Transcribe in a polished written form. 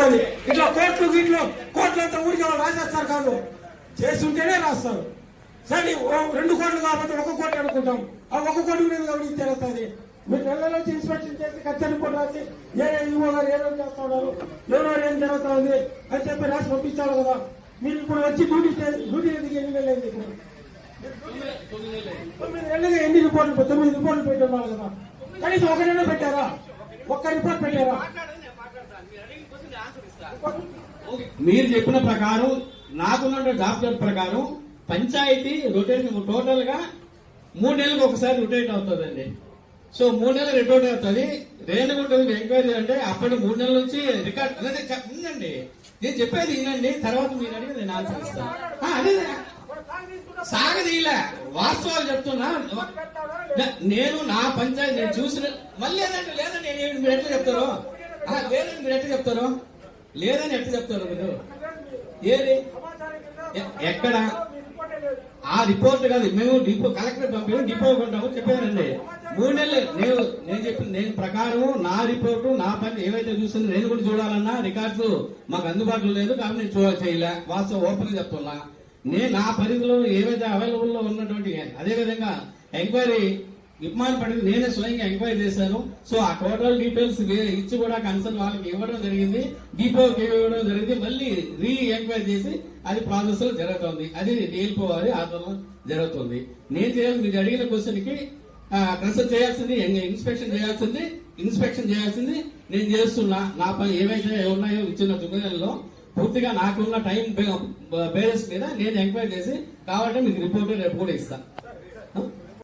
ఉంటుంది. ఇట్లా కోట్లంతా ఊరికి రాసేస్తారు కాదు, చేసి ఉంటేనే రాస్తారు. సరే 2 కోట్లు కాబట్టి 1 కోటి అనుకుంటాం, ఆ 1 కోటి మీద ఎవరికి తెలుస్తుంది? మీరు నెలలో ఇన్స్పెక్షన్ చేసి ఖర్చు రిపోర్ట్ రాసి ఈవో గారు ఏమేమి చేస్తా ఉన్నారు, ఎవరెవరు ఏం జరుగుతా ఉంది అని చెప్పి రాసి పంపించాలి కదా. మీరు ఇప్పుడు వచ్చి డ్యూటీ ఎందుకు ఎన్ని నెలలు అయింది? ఇప్పుడు 9 నెలలుగా ఎన్ని రిపోర్ట్లు 9 రిపోర్ట్లు పెట్టారు కదా. కనీసం 1 నెల పెట్టారా? 1 రిపోర్ట్ పెట్టారా? మీరు చెప్పిన ప్రకారం నాకున్న జాబ్ ప్రకారం పంచాయతీ రొటేషన్ టోటల్ గా 3 నెలలకు ఒకసారి రొటేట్ అవుతుందండి. సో 3 నెలలు రిపోర్ట్ అవుతుంది. రేణుగుంట ఎంక్వైరీ అంటే అప్పటి 3 నెలల నుంచి రికార్డ్ ఉందండి. నేను చెప్పేది వినండి, తర్వాత మీరు అడిగి నేను ఆన్సర్ ఇస్తాను. అదే సాగదీలే, వాస్తవాలు చెప్తున్నా. నేను నా పంచాయతీ నేను చూసిన మళ్ళీ లేదండి మీరు ఎట్లా చెప్తారు? లేదని మీరు ఎట్లా చెప్తారు? లేదని ఎట్లా చెప్తారు మీరు? ఏది ఎక్కడ ఆ రిపోర్ట్ కాదు, మేము డిపో కలెక్టర్ పంపాము, డిపో కొంటాము చెప్పానండి. 3 నెలలు నేను ప్రకారం నా రిపోర్టు నా పని ఏవైతే చూస్తుందో నేను కూడా చూడాలన్నా రికార్డ్స్ మాకు అందుబాటులో లేదు కాబట్టి నేను చేయలే. వాస్తవం ఓపెన్ చెప్తున్నా. నేను నా పరిధిలో ఏవైతే అవైలబుల్ లో ఉన్నటువంటి అదే విధంగా ఎంక్వైరీ విమాన పడి నేనే స్వయంగా ఎంక్వైరీ చేశాను. సో ఆ టోటల్ డీటెయిల్స్ ఇచ్చి కూడా కన్సర్న్ వాళ్ళకి ఇవ్వడం జరిగింది, డిపోకి ఇవ్వడం జరిగింది. మళ్ళీ ఎంక్వైరీ చేసి అది ప్రాసెస్ లో జరుగుతుంది. అది డిఎల్పో వారి ఆధ్వర్యంలో జరుగుతుంది. నేను చేయాలి మీరు అడిగిన క్వశ్చన్ కి కన్సల్ట్ చేయాల్సింది, ఇన్స్పెక్షన్ చేయాల్సింది నేను చేస్తున్నా. నా పని ఏవైతే ఉన్నాయో ఇచ్చిన 9 నెలల్లో పూర్తిగా నాకున్న టైం బేసిస్ మీద నేను ఎంక్వైరీ చేసి కాబట్టి మీకు రిపోర్ట్ రేపు కూడా ఇస్తాను.